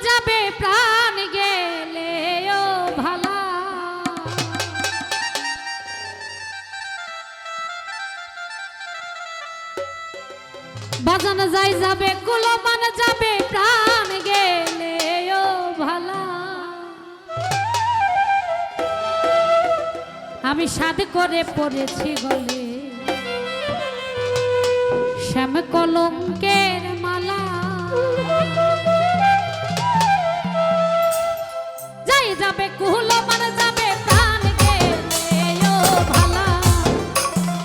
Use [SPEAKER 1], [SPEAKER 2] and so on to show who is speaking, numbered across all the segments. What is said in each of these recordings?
[SPEAKER 1] যাবে প্রাণ গেলে ও ভালা বাজানো যাই যাবে কুলমান যাবে প্রাণ গেলে ও ভালা আমি সাধ করে পড়েছি গলে শ্যাম কলঙ্কের মালা যাই যাবে কুলমান যাবে প্রাণ গেলে ও ভালা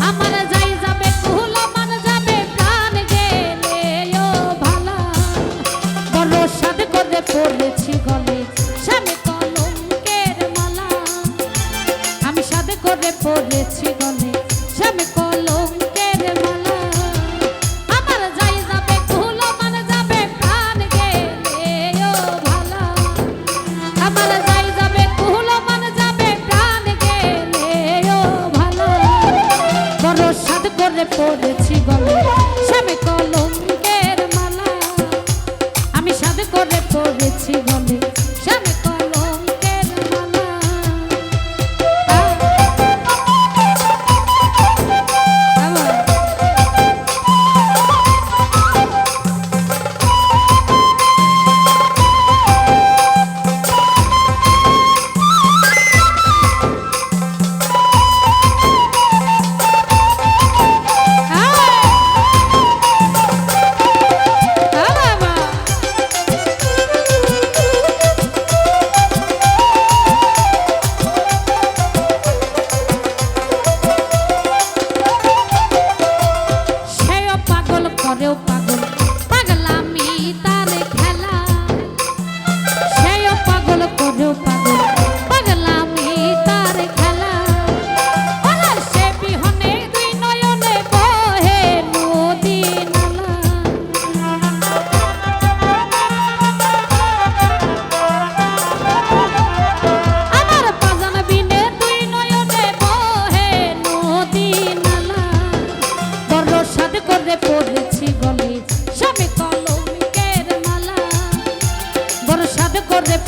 [SPEAKER 1] আমার যাই যাবে কুলমান যাবে প্রাণ গেলে ও ভালা বড় সাধ করে পড়েছি গলে শ্যাম কলঙ্কের মালা আমি সাধ করে পড়েছি গলে শ্যাম কলঙ্কের মালা আমার যাই যাবে কুলমান যাবে প্রাণ গেলে ও ভালা আমার যাই যাবে কুলমান যাবে প্রাণ গেলে ও ভালা বড় সাধ করে পড়েছি গলে শ্যাম কলঙ্কের মালা আমি সাধ করে পড়েছি গলে শ্যাম কলঙ্কের মালা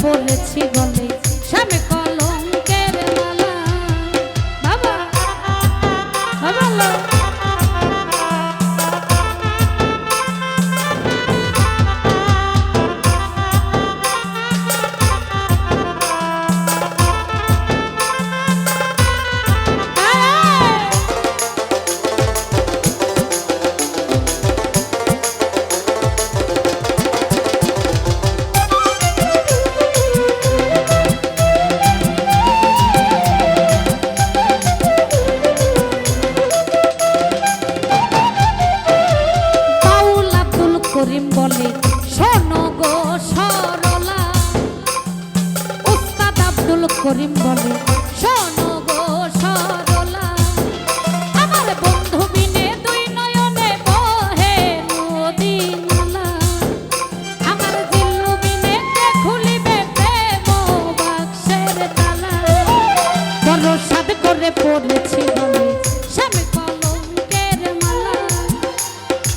[SPEAKER 1] পড়েছি গলে শ্যাম কলঙ্কের মালা বাবা বাবা করিম বলে শোনো গো সরলা উস্তাদ আব্দুল করিম বলে শোনো গো সরলা আমার বন্ধু বিনে দুই নয়নে বহে নদী নালা আমার দিল্লু বিনে কে খুলিবে প্রেম বাক্সের তালা বড় সাধ করে পড়েছি গলে শ্যাম কলঙ্কের মালা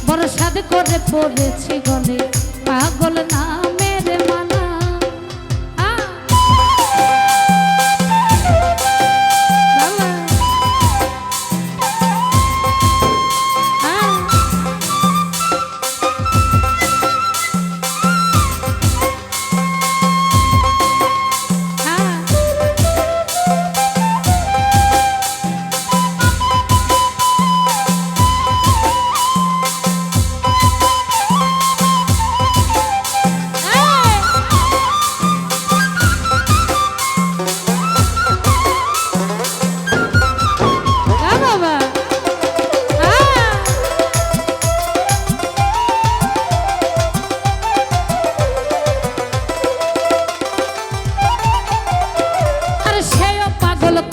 [SPEAKER 1] বড় সাধ করে পড়েছি গলে পাগল নামের মালা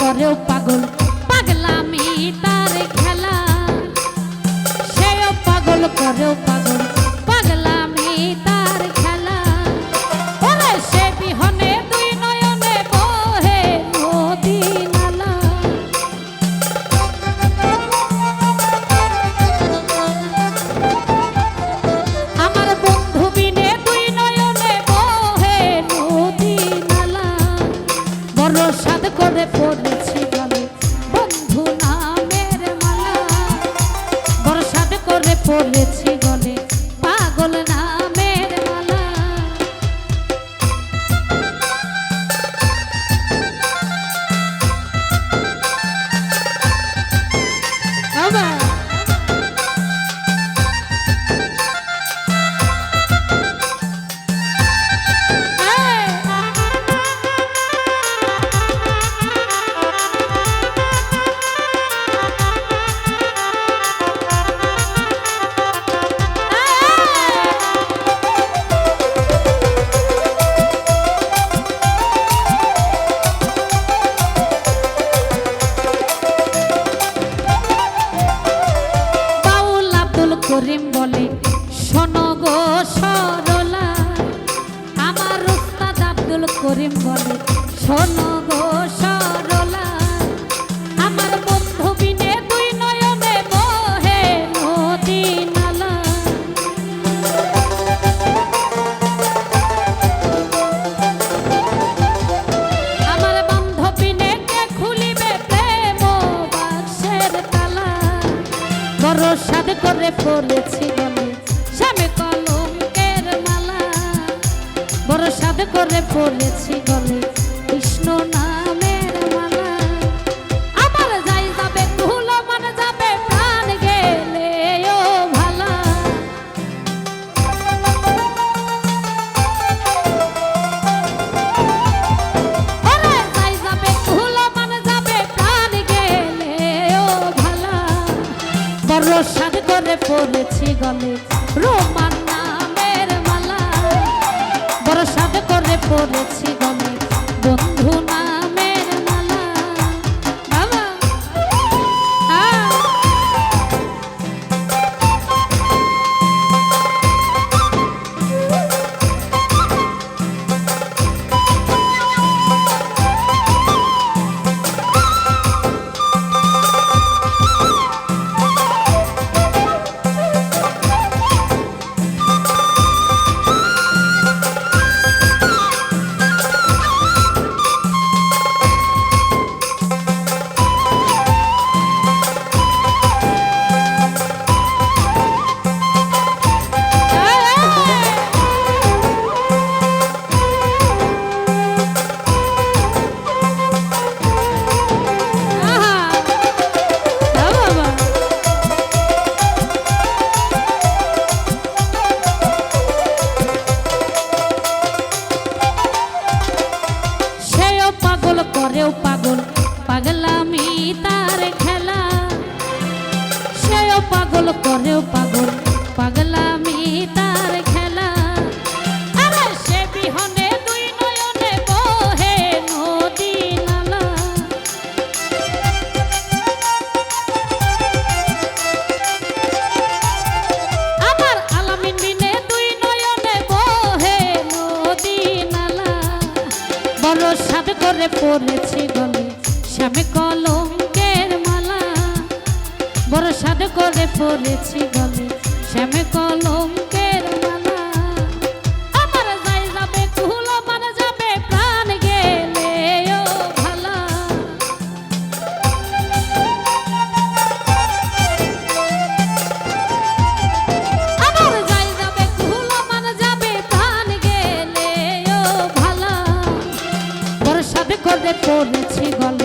[SPEAKER 1] করেও পাগল পাগলামি তার খেলা সেও পাগল করেও পাগল পাগলামি তার খেলা ওরে সে বিহনে দুই নয়নে বহে নদী নালা আমার বন্ধু বিনে দুই নয়নে বহে আব্দুল করিম বলে শোনো গো সরলা আমার বন্ধু বিনে দুই নয়নে বহে নদী নালা আমার বান্ধবীনে কে খুলিবে প্রেম বাক্সের তালা বড় সাদ করে পড়েছি গলে শ্যামে কলঙ্কের মালা বড় সাদ করে পড়েছি গলে কৃষ্ণ নামের মালা আমার যাই যাবে ধুলো মান যাবে প্রাণ গেলে ও ভালা ওরে যাই যাবে ধুলো মান যাবে প্রাণ গেলে ও ভালা বড় সাদ করে পড়েছি গলে রোমান নামের মালা বড় সাদ করে পড়েছি গলে বন্ধু নামের মালা বাবা করেও পাগল পাগলামি তার খেলা সেও পাগল করেও পাগল পাগলামি তার খেলা আরে সে বিহনে দুই নয়নে বহে নদী নালা আমার আলামিন বিনে দুই নয়নে বহে নদী নালা বড় সাদ করে পড়েছি গলে শ্যামে কলঙ্কের মালা বড় সাদ করে পড়েছি গলে শ্যামে কলঙ্কের মালা আমার যাই যাবে ধুলো মান যাবে প্রাণ গেলে ও ভালা আমার যাই যাবে ধুলো মান যাবে প্রাণ গেলে ও ভালা বড় সাদ করে পড়েছি গলে